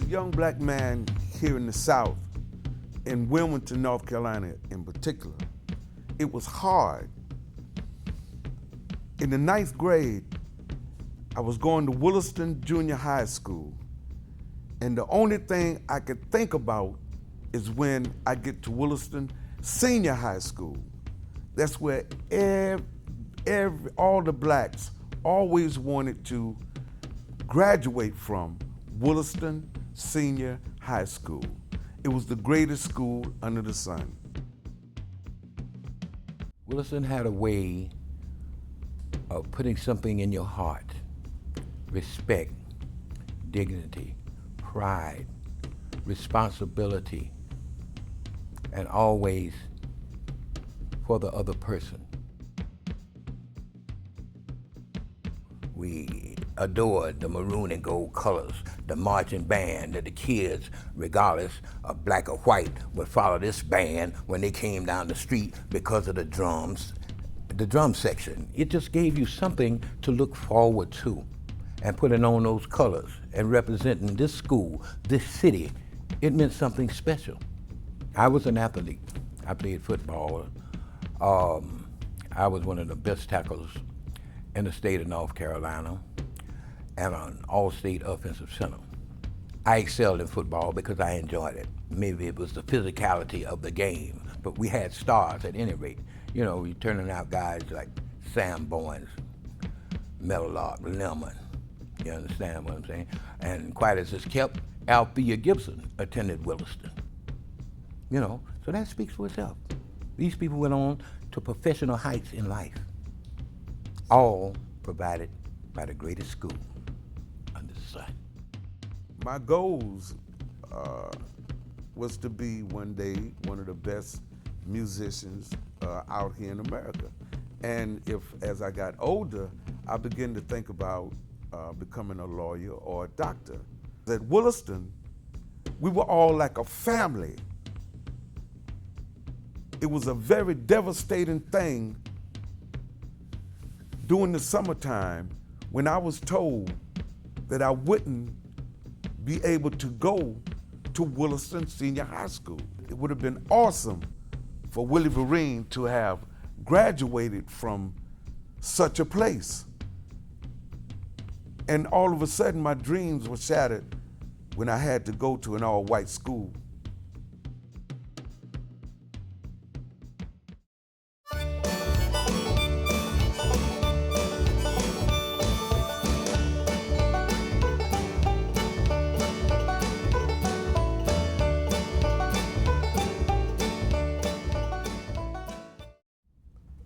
young black man here in the South, in Wilmington, North Carolina in particular, it was hard. In the 9th grade, I was going to Williston Junior High School, and the only thing I could think about is when I get to Williston Senior High School. That's where all the blacks always wanted to graduate from, Williston Senior High School. It was the greatest school under the sun. Williston had a way of putting something in your heart: respect, dignity, pride, responsibility, and always for the other person. We adored the maroon and gold colors, the marching band, that the kids, regardless of black or white, would follow this band when they came down the street because of the drums, the drum section. It just gave you something to look forward to, and putting on those colors and representing this school, this city, it meant something special. I was an athlete. I played football. I was one of the best tackles in the state of North Carolina, and an all-state offensive center. I excelled in football because I enjoyed it. Maybe it was the physicality of the game, but we had stars at any rate. You know, we turning out guys like Sam Bowens, Meadowlark, Lemon, you understand what I'm saying? And quite as it's kept, Althea Gibson attended Williston. You know, so that speaks for itself. These people went on to professional heights in life, all provided by the greatest school under the sun. My goals was to be one day one of the best musicians out here in America. And if, as I got older, I began to think about becoming a lawyer or a doctor. At Williston, we were all like a family. It was a very devastating thing during the summertime when I was told that I wouldn't be able to go to Williston Senior High School. It would have been awesome for Willie Vereen to have graduated from such a place. And all of a sudden, my dreams were shattered when I had to go to an all-white school.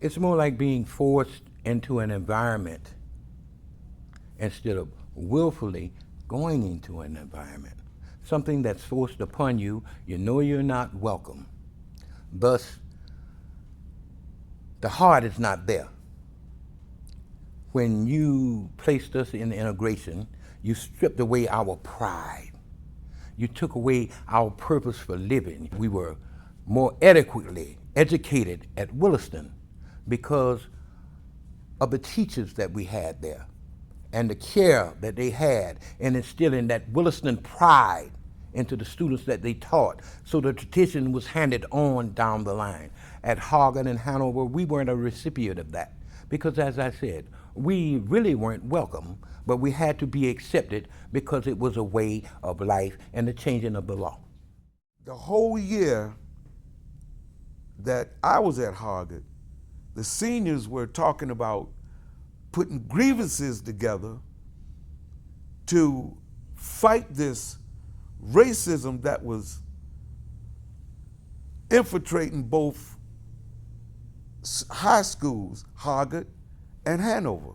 It's more like being forced into an environment instead of willfully going into an environment. Something that's forced upon you, you know you're not welcome. Thus, the heart is not there. When you placed us in integration, you stripped away our pride. You took away our purpose for living. We were more adequately educated at Williston because of the teachers that we had there and the care that they had in instilling that Williston pride into the students that they taught. So the tradition was handed on down the line. At Hagen and Hanover, we weren't a recipient of that because, as I said, we really weren't welcome, but we had to be accepted because it was a way of life and the changing of the law. The whole year that I was at Hagen, the seniors were talking about putting grievances together to fight this racism that was infiltrating both high schools, Hagen and Hanover.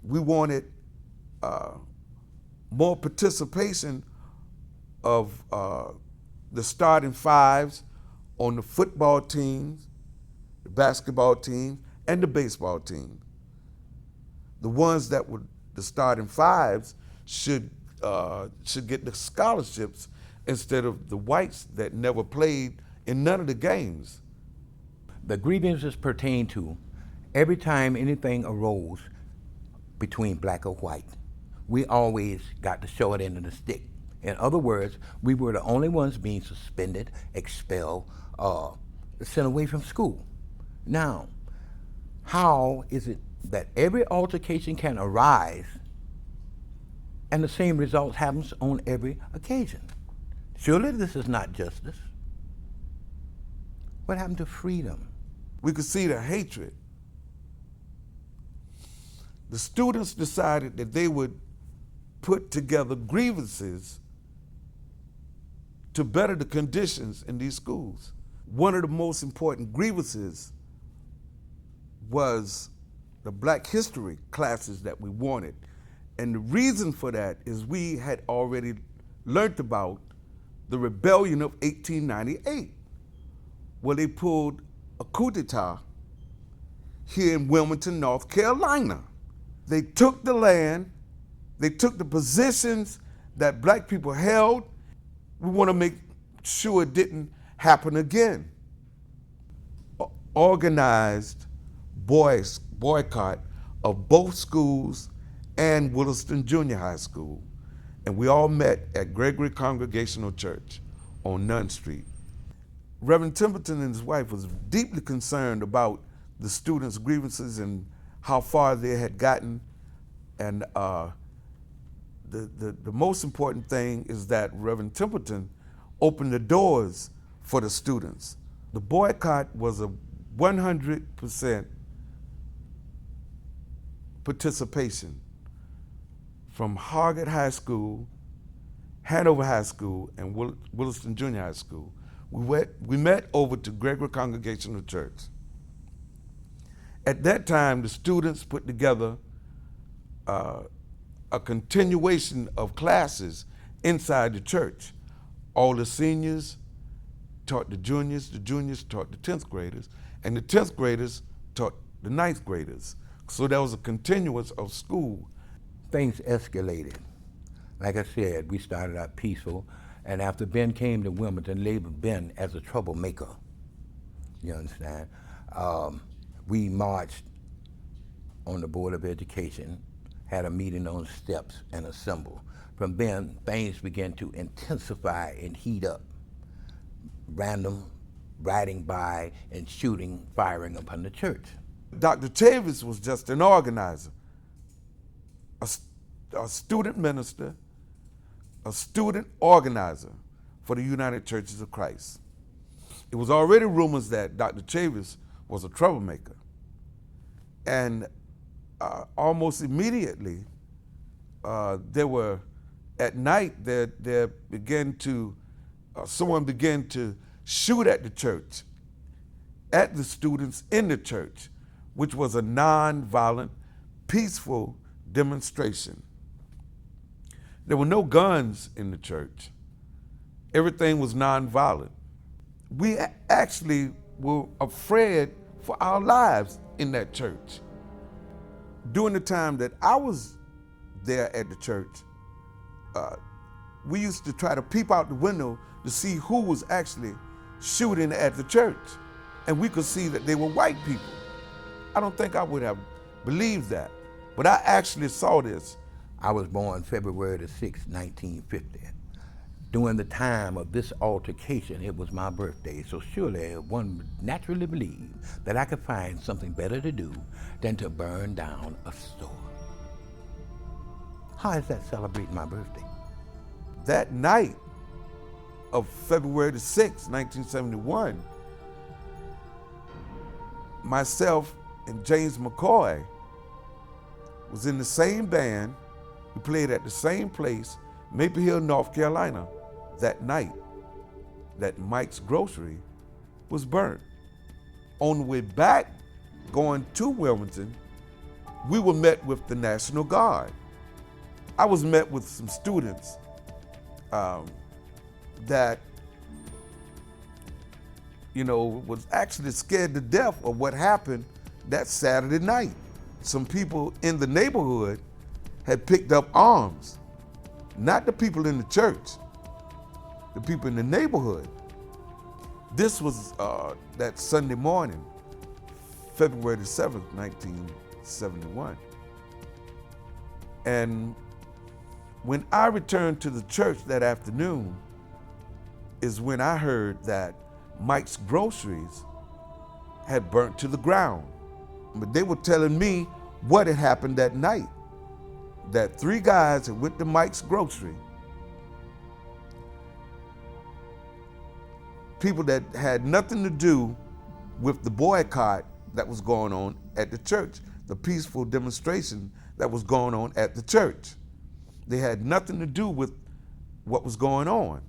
We wanted more participation of the starting fives on the football teams, the basketball team, and the baseball team. The ones that were the starting fives should get the scholarships instead of the whites that never played in none of the games. The grievances pertain to every time anything arose between black or white. We always got the short end of the stick In other words, we were the only ones being suspended, expelled, sent away from school. Now, how is it that every altercation can arise and the same result happens on every occasion? Surely this is not justice. What happened to freedom? We could see the hatred. The students decided that they would put together grievances to better the conditions in these schools. One of the most important grievances was the Black history classes that we wanted. And the reason for that is we had already learned about the rebellion of 1898, where they pulled a coup d'etat here in Wilmington, North Carolina. They took the land, they took the positions that Black people held. We want to make sure it didn't happen again. Organized boycott of both schools and Williston Junior High School. And we all met at Gregory Congregational Church on Nunn Street. Reverend Templeton and his wife was deeply concerned about the students' grievances and how far they had gotten. And the most important thing is that Reverend Templeton opened the doors for the students. The boycott was a 100% participation from Hargett High School, Hanover High School, and Williston Junior High School. We met over to Gregory Congregational Church. At that time, the students put together a continuation of classes inside the church. All the seniors taught the juniors taught the 10th graders, and the 10th graders taught the 9th graders. So there was a continuance of school. Things escalated. Like I said, we started out peaceful, and after Ben came to Wilmington, labeled Ben as a troublemaker. You understand? We marched on the Board of Education, had a meeting on steps, and assembled. From then, things began to intensify and heat up. Random riding by and shooting, firing upon the church. Dr. Chavis was just an organizer, a student minister, a student organizer for the United Churches of Christ. It was already rumors that Dr. Chavis was a troublemaker. And almost immediately, at night, someone began to shoot at the church, at the students in the church, which was a non-violent, peaceful demonstration. There were no guns in the church. Everything was non-violent. We actually were afraid for our lives in that church. During the time that I was there at the church, we used to try to peep out the window to see who was actually shooting at the church. And we could see that they were white people. I don't think I would have believed that, but I actually saw this. I was born February the 6th, 1950. During the time of this altercation, it was my birthday, so surely one would naturally believe that I could find something better to do than to burn down a store. How is that celebrating my birthday? That night of February the 6th, 1971, myself and James McCoy was in the same band. We played at the same place, Maple Hill, North Carolina, that night that Mike's Grocery was burnt. On the way back, going to Wilmington, we were met with the National Guard. I was met with some students that, was actually scared to death of what happened that Saturday night. Some people in the neighborhood had picked up arms, not the people in the church, the people in the neighborhood. This was that Sunday morning, February the 7th, 1971. And When I returned to the church that afternoon is when I heard that Mike's Groceries had burnt to the ground. But they were telling me what had happened that night. That 3 guys had went to Mike's Grocery. People that had nothing to do with the boycott that was going on at the church, the peaceful demonstration that was going on at the church. They had nothing to do with what was going on.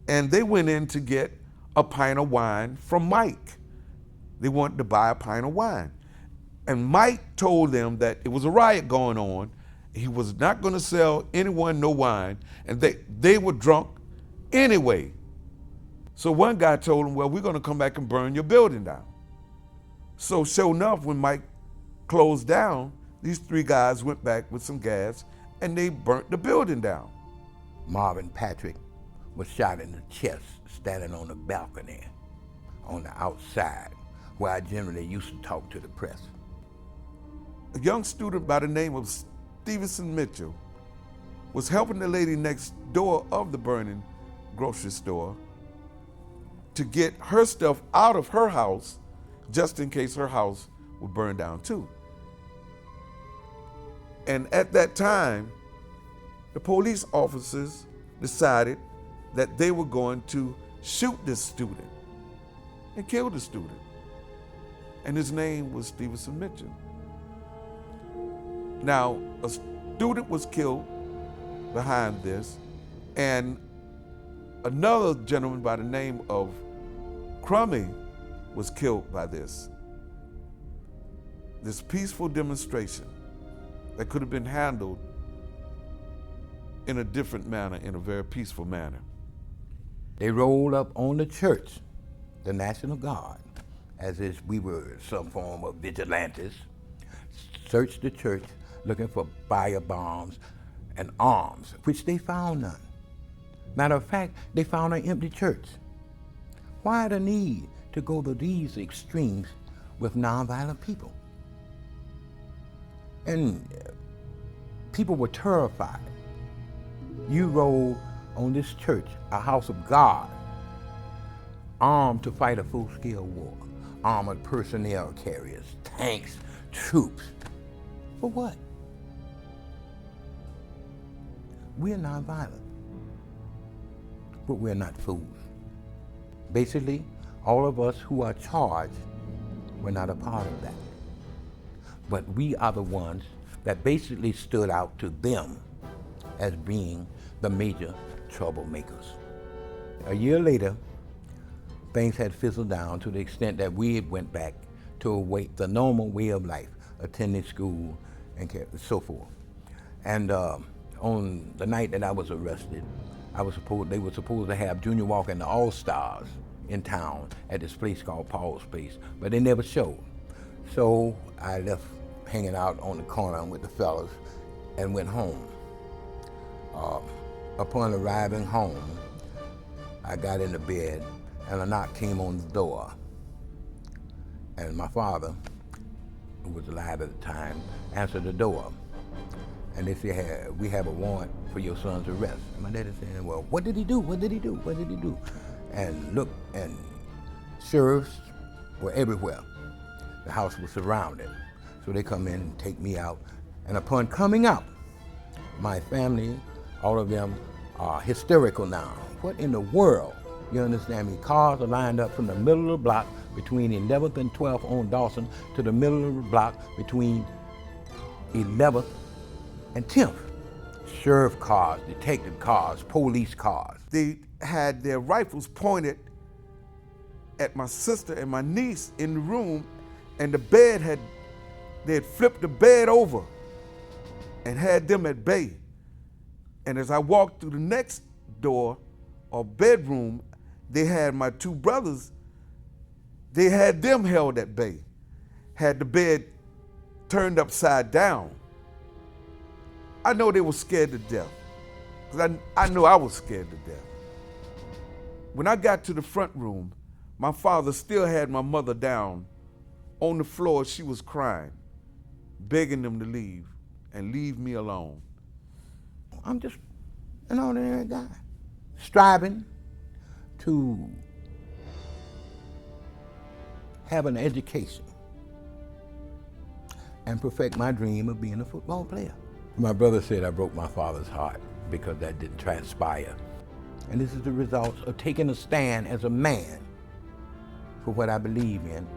And they went in to get a pint of wine from Mike. They wanted to buy a pint of wine. And Mike told them that it was a riot going on. He was not going to sell anyone no wine, and they were drunk anyway. So one guy told him, well, we're going to come back and burn your building down. So sure enough, when Mike closed down, these 3 guys went back with some gas and they burnt the building down. Marvin Patrick was shot in the chest standing on the balcony on the outside where I generally used to talk to the press. A young student by the name of Stevenson Mitchell was helping the lady next door of the burning grocery store to get her stuff out of her house just in case her house would burn down too. And at that time, the police officers decided that they were going to shoot this student and kill the student. And his name was Stevenson Mitchell. Now, a student was killed behind this, and another gentleman by the name of Crummy was killed by this peaceful demonstration that could have been handled in a different manner, in a very peaceful manner. They rolled up on the church, the National Guard, as if we were some form of vigilantes, searched the church looking for fire bombs and arms, which they found none. Matter of fact, they found an empty church. Why the need to go to these extremes with nonviolent people? And people were terrified. You roll on this church, a house of God, armed to fight a full-scale war, armored personnel carriers, tanks, troops. For what? We're nonviolent, but we're not fools. Basically, all of us who are charged, we're not a part of that. But we are the ones that basically stood out to them as being the major troublemakers. A year later, things had fizzled down to the extent that we went back to the normal way of life, attending school and so forth. And on the night that I was arrested, they were supposed to have Junior Walker and the All-Stars in town at this place called Paul's Place, but they never showed. So I left hanging out on the corner with the fellas and went home. Upon arriving home, I got into bed and a knock came on the door. And my father, who was alive at the time, answered the door. And they said, we have a warrant for your son's arrest. And my daddy said, well, what did he do? What did he do? What did he do? And look, and sheriffs were everywhere. The house was surrounded. So they come in and take me out. And upon coming out, my family, all of them are hysterical now. What in the world? You understand me? Cars are lined up from the middle of the block between 11th and 12th on Dawson to the middle of the block between 11th and 10th. Sheriff cars, detective cars, police cars. They had their rifles pointed at my sister and my niece in the room, and they had flipped the bed over and had them at bay. And as I walked through the next door or bedroom, they had my 2 brothers, they had them held at bay, had the bed turned upside down. I know they were scared to death, because I know I was scared to death. When I got to the front room, my father still had my mother down on the floor. She was crying, begging them to leave and leave me alone. I'm just an ordinary guy, striving to have an education and perfect my dream of being a football player. My brother said I broke my father's heart because that didn't transpire. And this is the result of taking a stand as a man for what I believe in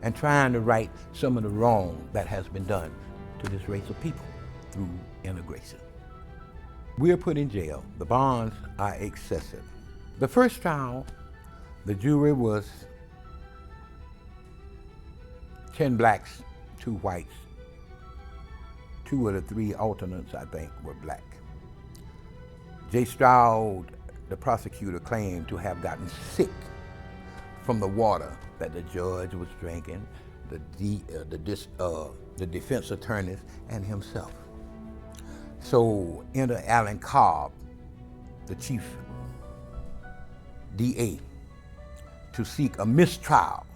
and trying to right some of the wrong that has been done to this race of people through integration. We're put in jail. The bonds are excessive. The first trial, the jury was 10 blacks, 2 whites. 2 of the 3 alternates, I think, were black. J. Stroud, the prosecutor, claimed to have gotten sick from the water that the judge was drinking, the defense attorneys, and himself. So enter Alan Cobb, the chief DA, to seek a mistrial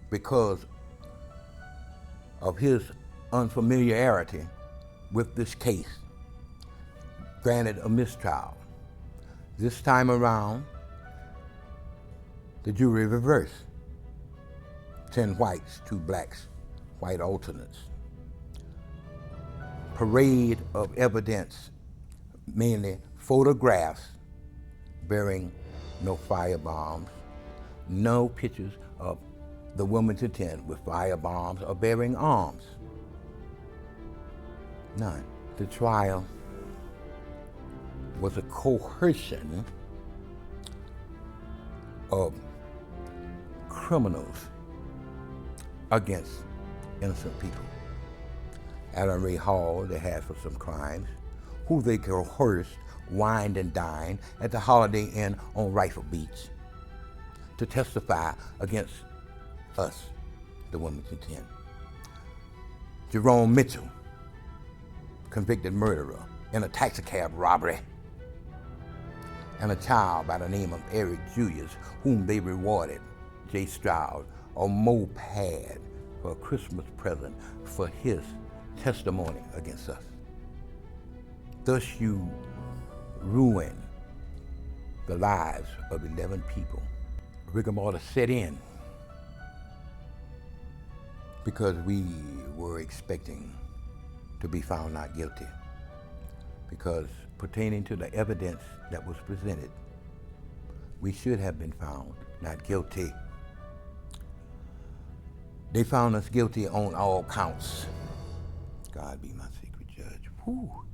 because of his unfamiliarity with this case, granted a mistrial. This time around, the jury reversed. 10 whites, 2 blacks, white alternates. Parade of evidence, mainly photographs bearing no firebombs, no pictures of the Wilmington 10 with firebombs or bearing arms. None. The trial was a coercion of criminals against innocent people. Alan Ray Hall, they had for some crimes, who they coerced, wined and dined at the Holiday Inn on Rifle Beach to testify against us, the Wilmington 10. Jerome Mitchell, convicted murderer in a taxicab robbery, and a child by the name of Eric Julius, whom they rewarded, J. Stroud, a moped for a Christmas present for his testimony against us. Thus you ruin the lives of 11 people. Rigor mortis set in because we were expecting to be found not guilty, because pertaining to the evidence that was presented, we should have been found not guilty. They found us guilty on all counts. God be my secret judge. Whew.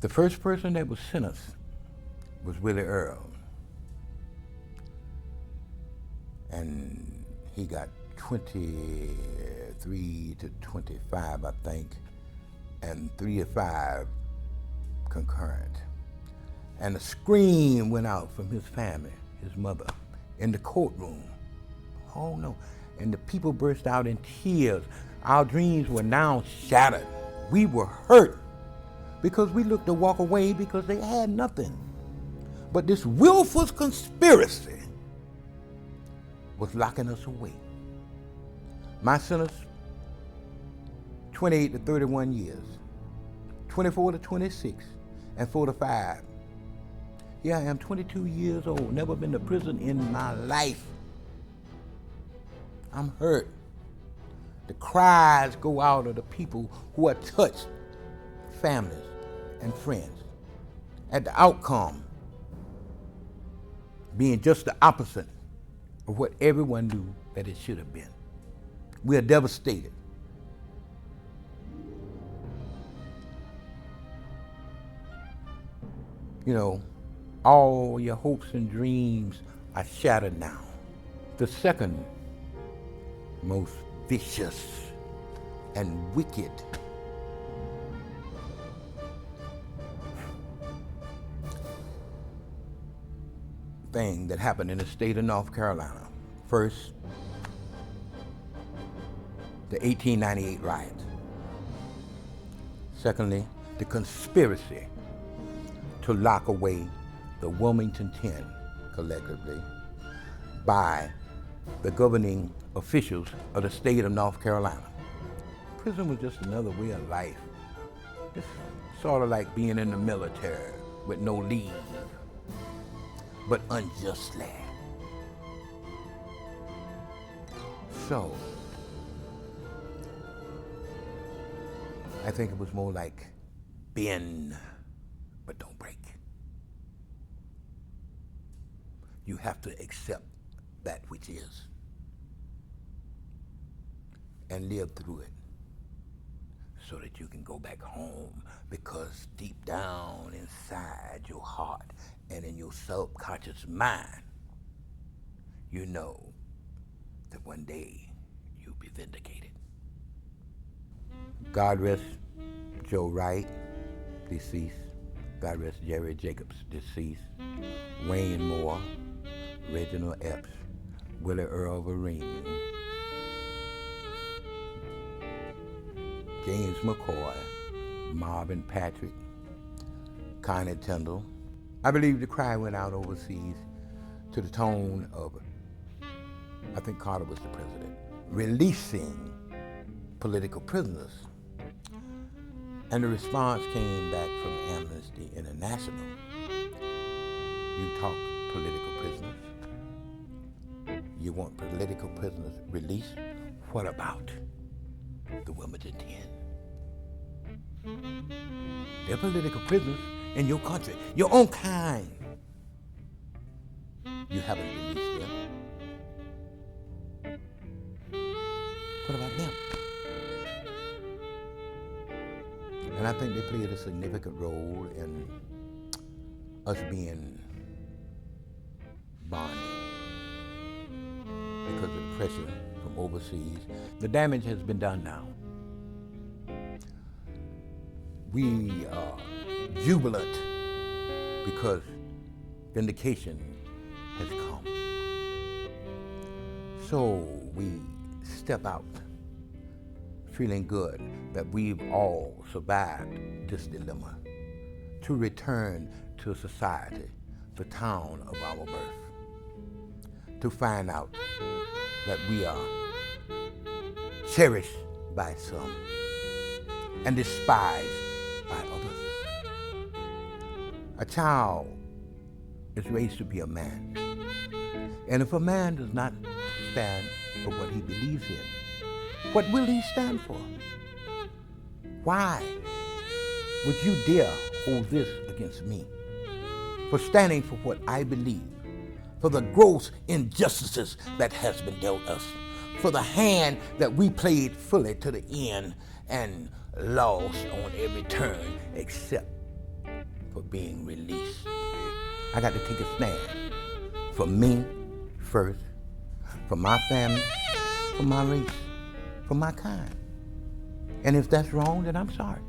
The first person that was sentenced was Willie Earl. And he got 23 to 25, I think, and 3 to 5 concurrent. And a scream went out from his family, his mother, in the courtroom. Oh no. And the people burst out in tears. Our dreams were now shattered. We were hurt because we looked to walk away because they had nothing. But this willful conspiracy was locking us away. My sentence, 28 to 31 years, 24 to 26, and 4 to 5. Here I am, 22 years old, never been to prison in my life. I'm hurt. The cries go out of the people who are touched, families and friends, at the outcome being just the opposite of what everyone knew that it should have been. We are devastated. You know, all your hopes and dreams are shattered now. The second most vicious and wicked thing that happened in the state of North Carolina. First, the 1898 riots. Secondly, the conspiracy to lock away the Wilmington 10 collectively by the governing officials of the state of North Carolina. Prison was just another way of life. It's sort of like being in the military. with no leave, but unjustly. So, I think it was more like bend, but don't break. You have to accept that which is and live through it so that you can go back home, because deep down inside your heart and in your subconscious mind, you know that one day you'll be vindicated. God rest Joe Wright, deceased. God rest Jerry Jacobs, deceased. Wayne Moore, Reginald Epps, Willie Earl Vereen, James McCoy, Marvin Patrick, Connie TINDALL. I believe the cry went out overseas to the tone of, I think Carter was the president, releasing political prisoners. And the response came back from Amnesty International. You talk political prisoners. You want political prisoners released? What about the Wilmington 10? They're political prisoners in your country, your own kind. You haven't released them. What about them? And I think they played a significant role in us being bonded because of the pressure from overseas. The damage has been done now. We are jubilant because vindication has come. So we step out feeling good that we've all survived this dilemma, to return to society, the town of our birth, to find out that we are cherished by some and despised by others. A child is raised to be a man, and if a man does not stand for what he believes in, what will he stand for? Why would you dare hold this against me? For standing for what I believe, for the gross injustices that has been dealt us, for the hand that we played fully to the end and lost on every turn except for being released. I got to take a stand for me first, for my family, for my race, for my kind. And if that's wrong, then I'm sorry.